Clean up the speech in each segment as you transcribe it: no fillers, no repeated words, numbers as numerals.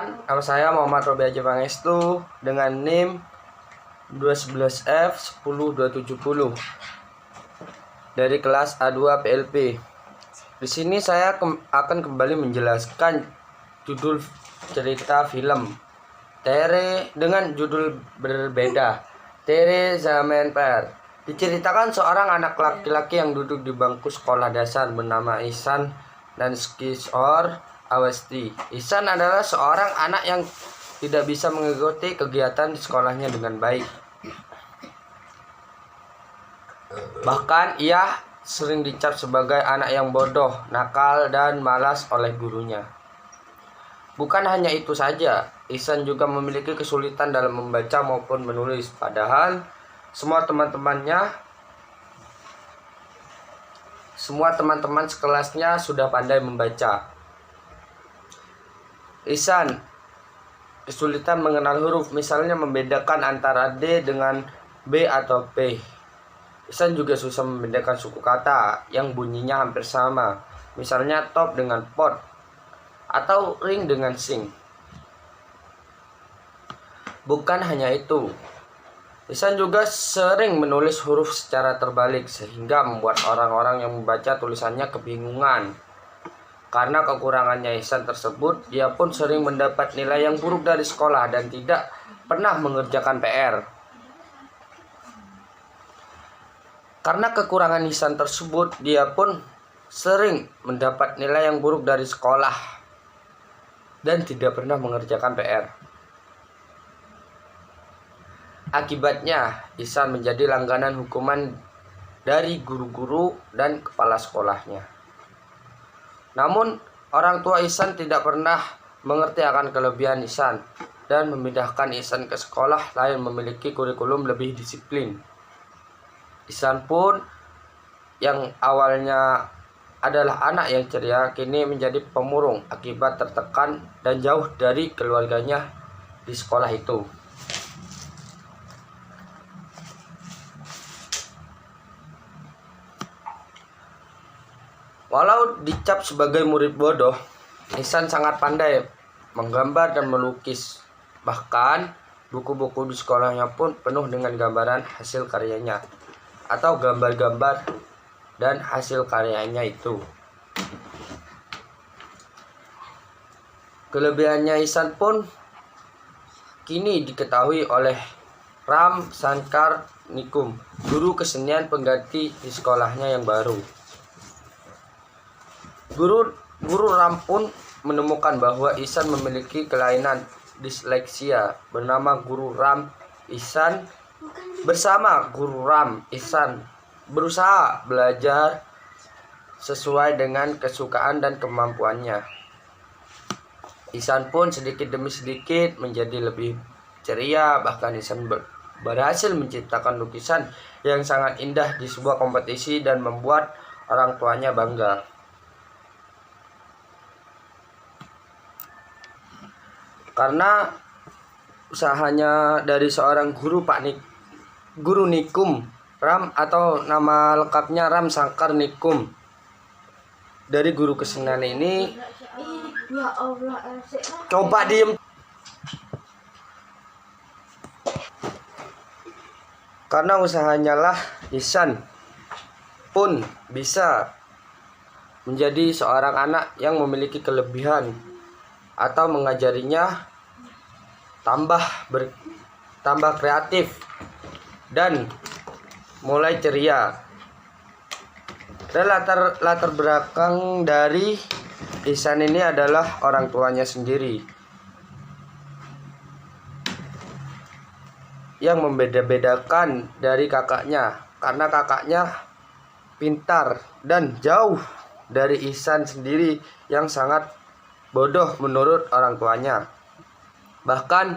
Perkenalkan, nama saya Muhammad Robi Haji Pangestu dengan NIM 211F10270 dari kelas A2 PLP. Di sini saya akan kembali menjelaskan judul cerita film Tere dengan judul berbeda, Tere Zaman Per. Diceritakan seorang anak laki-laki yang duduk di bangku sekolah dasar bernama Ihsan dan Kishore Awasthi. Ihsan adalah seorang anak yang tidak bisa mengikuti kegiatan di sekolahnya dengan baik. Bahkan ia sering dicap sebagai anak yang bodoh, nakal, dan malas oleh gurunya. Bukan hanya itu saja, Ihsan juga memiliki kesulitan dalam membaca maupun menulis. Padahal semua teman-teman sekelasnya sudah pandai membaca. Ihsan kesulitan mengenal huruf, misalnya membedakan antara D dengan B atau P. Ihsan juga susah membedakan suku kata yang bunyinya hampir sama, misalnya top dengan pot atau ring dengan sing. Bukan hanya itu, Ihsan juga sering menulis huruf secara terbalik sehingga membuat orang-orang yang membaca tulisannya kebingungan. Karena kekurangannya Ihsan tersebut, dia pun sering mendapat nilai yang buruk dari sekolah dan tidak pernah mengerjakan PR. Karena kekurangan Ihsan tersebut, dia pun sering mendapat nilai yang buruk dari sekolah dan tidak pernah mengerjakan PR. Akibatnya, Ihsan menjadi langganan hukuman dari guru-guru dan kepala sekolahnya. Namun, orang tua Ihsan tidak pernah mengerti akan kelebihan Ihsan dan memindahkan Ihsan ke sekolah lain memiliki kurikulum lebih disiplin. Ihsan pun yang awalnya adalah anak yang ceria kini menjadi pemurung akibat tertekan dan jauh dari keluarganya di sekolah itu. Walau dicap sebagai murid bodoh, Ihsan sangat pandai menggambar dan melukis. Bahkan, buku-buku di sekolahnya pun penuh dengan gambaran hasil karyanya atau gambar-gambar dan hasil karyanya itu. Kelebihannya Ihsan pun kini diketahui oleh Ram Shankar Nikum, guru kesenian pengganti di sekolahnya yang baru. Guru Ram pun menemukan bahwa Ihsan memiliki kelainan disleksia bernama Guru Ram. Ihsan bersama Guru Ram, Ihsan berusaha belajar sesuai dengan kesukaan dan kemampuannya. Ihsan pun sedikit demi sedikit menjadi lebih ceria, bahkan Ihsan berhasil menciptakan lukisan yang sangat indah di sebuah kompetisi dan membuat orang tuanya bangga. Karena usahanya dari seorang guru Guru Nikum, Ram atau nama lengkapnya Ram Shankar Nikum. Dari guru kesenian ini, coba diem. Karena usahanya lah Ihsan pun bisa menjadi seorang anak yang memiliki kelebihan atau mengajarinya tambah kreatif dan mulai ceria. Dan latar belakang dari Ihsan ini adalah orang tuanya sendiri yang membeda-bedakan dari kakaknya, karena kakaknya pintar dan jauh dari Ihsan sendiri yang sangat bodoh menurut orang tuanya. Bahkan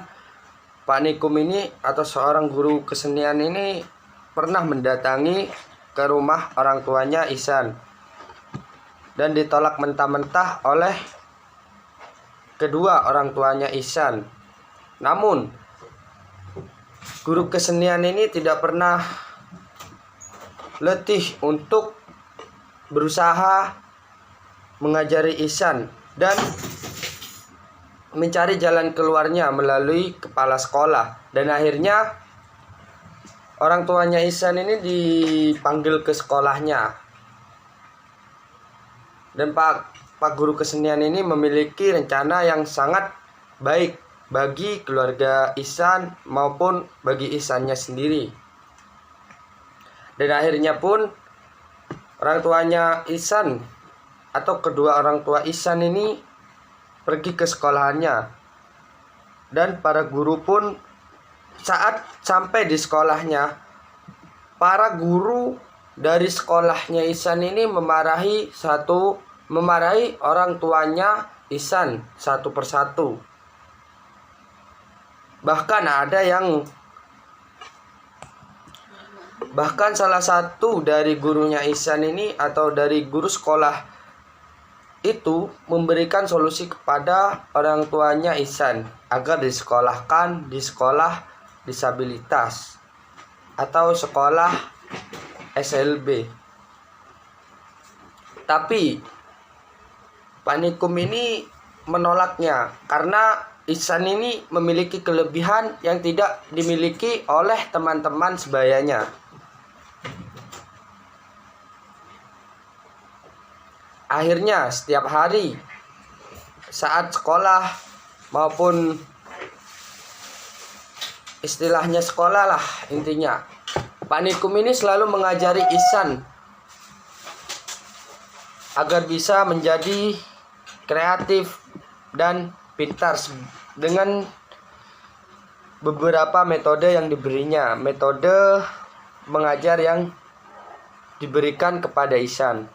Pak Nikum ini atau seorang guru kesenian ini pernah mendatangi ke rumah orang tuanya Ihsan dan ditolak mentah-mentah oleh kedua orang tuanya Ihsan. Namun guru kesenian ini tidak pernah letih untuk berusaha mengajari Ihsan dan mencari jalan keluarnya melalui kepala sekolah, dan akhirnya orang tuanya Ihsan ini dipanggil ke sekolahnya. Dan Pak guru kesenian ini memiliki rencana yang sangat baik bagi keluarga Ihsan maupun bagi Ihsannya sendiri. Dan akhirnya pun orang tuanya Ihsan atau kedua orang tua Ihsan ini pergi ke sekolahannya. Dan para guru pun saat sampai di sekolahnya, para guru dari sekolahnya Ihsan ini memarahi orang tuanya Ihsan satu persatu. Bahkan salah satu dari gurunya Ihsan ini atau dari guru sekolah itu memberikan solusi kepada orang tuanya Ihsan agar disekolahkan di sekolah disabilitas atau sekolah SLB. Tapi Panikum ini menolaknya karena Ihsan ini memiliki kelebihan yang tidak dimiliki oleh teman-teman sebayanya. Akhirnya setiap hari saat sekolah maupun istilahnya sekolah lah intinya, Panikum ini selalu mengajari Ihsan agar bisa menjadi kreatif dan pintar dengan beberapa metode yang diberinya, metode mengajar yang diberikan kepada Ihsan.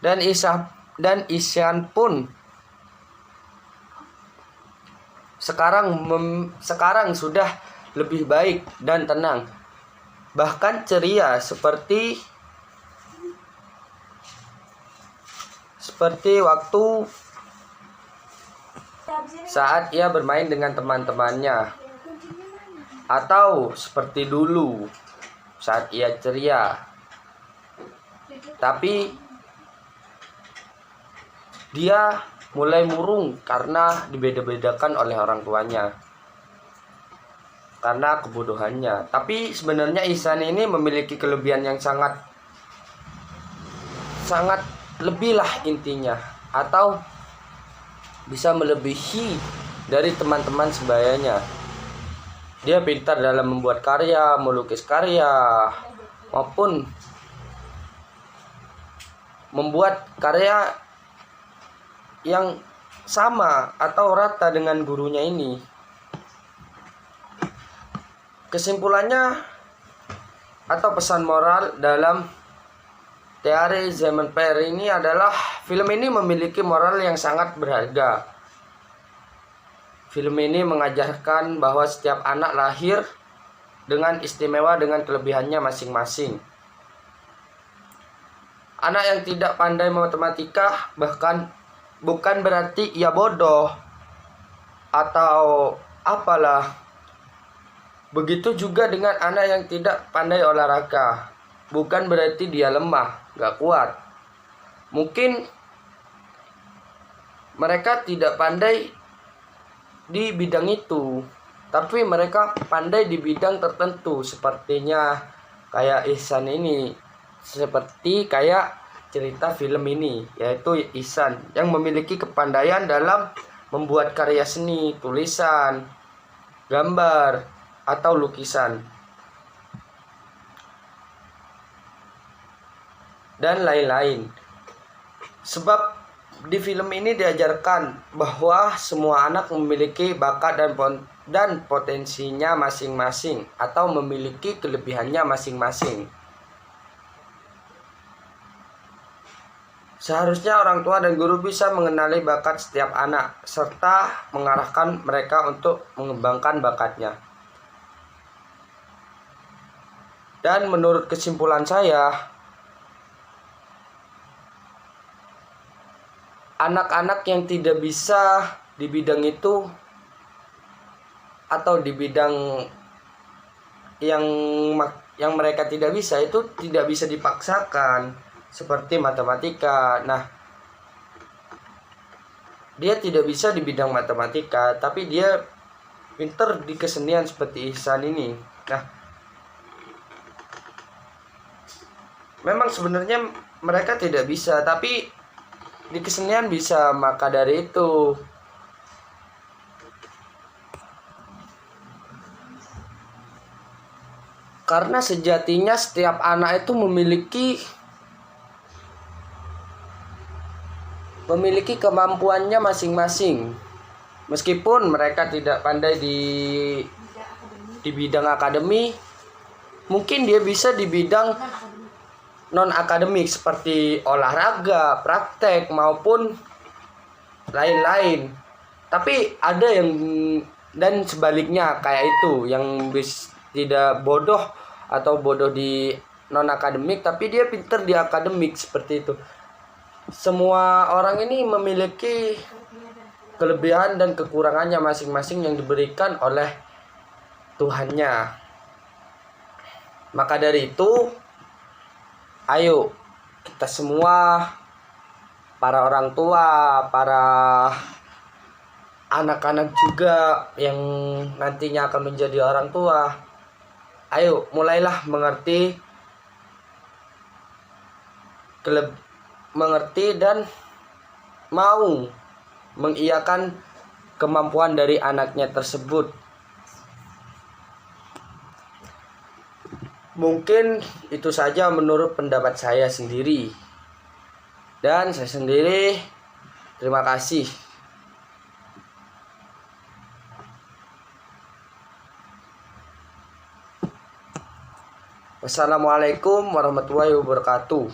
Dan Ihsan pun sekarang sudah lebih baik dan tenang, bahkan ceria seperti waktu saat ia bermain dengan teman-temannya, atau seperti dulu saat ia ceria. Tapi dia mulai murung karena dibeda-bedakan oleh orang tuanya karena kebodohannya. Tapi sebenarnya Ihsan ini memiliki kelebihan yang sangat lebih lah intinya, atau bisa melebihi dari teman-teman sebayanya. Dia pintar dalam membuat karya, melukis karya, maupun membuat karya yang sama atau rata dengan gurunya ini. Kesimpulannya atau pesan moral dalam teori Simon Pear ini adalah film ini memiliki moral yang sangat berharga. Film ini mengajarkan bahwa setiap anak lahir dengan istimewa dengan kelebihannya masing-masing. Anak yang tidak pandai matematika bahkan bukan berarti ia bodoh atau apalah. Begitu juga dengan anak yang tidak pandai olahraga, bukan berarti dia lemah, gak kuat. Mungkin mereka tidak pandai di bidang itu, tapi mereka pandai di bidang tertentu, sepertinya kayak Ihsan ini, seperti kayak cerita film ini, yaitu Ihsan yang memiliki kepandaian dalam membuat karya seni, tulisan, gambar, atau lukisan, dan lain-lain. Sebab di film ini diajarkan bahwa semua anak memiliki bakat dan potensinya masing-masing, atau memiliki kelebihannya masing-masing. Seharusnya orang tua dan guru bisa mengenali bakat setiap anak serta mengarahkan mereka untuk mengembangkan bakatnya. Dan menurut kesimpulan saya, anak-anak yang tidak bisa di bidang itu atau di bidang yang yang mereka tidak bisa itu tidak bisa dipaksakan, seperti matematika. Nah, dia tidak bisa di bidang matematika, tapi dia pinter di kesenian seperti Ihsan ini. Nah, memang sebenarnya mereka tidak bisa, tapi di kesenian bisa. Maka dari itu, karena sejatinya setiap anak itu memiliki kemampuannya masing-masing. Meskipun mereka tidak pandai di bidang akademi, mungkin dia bisa di bidang non akademik seperti olahraga, praktek maupun lain-lain. Tapi ada yang dan sebaliknya kayak itu, yang tidak bodoh atau bodoh di non akademik tapi dia pinter di akademik, seperti itu. Semua orang ini memiliki kelebihan dan kekurangannya masing-masing yang diberikan oleh Tuhannya. Maka dari itu, ayo kita semua, para orang tua, para anak-anak juga yang nantinya akan menjadi orang tua, ayo mulailah mengerti dan mau mengiyakan kemampuan dari anaknya tersebut. Mungkin itu saja menurut pendapat saya sendiri. Dan saya sendiri terima kasih. Wassalamualaikum warahmatullahi wabarakatuh.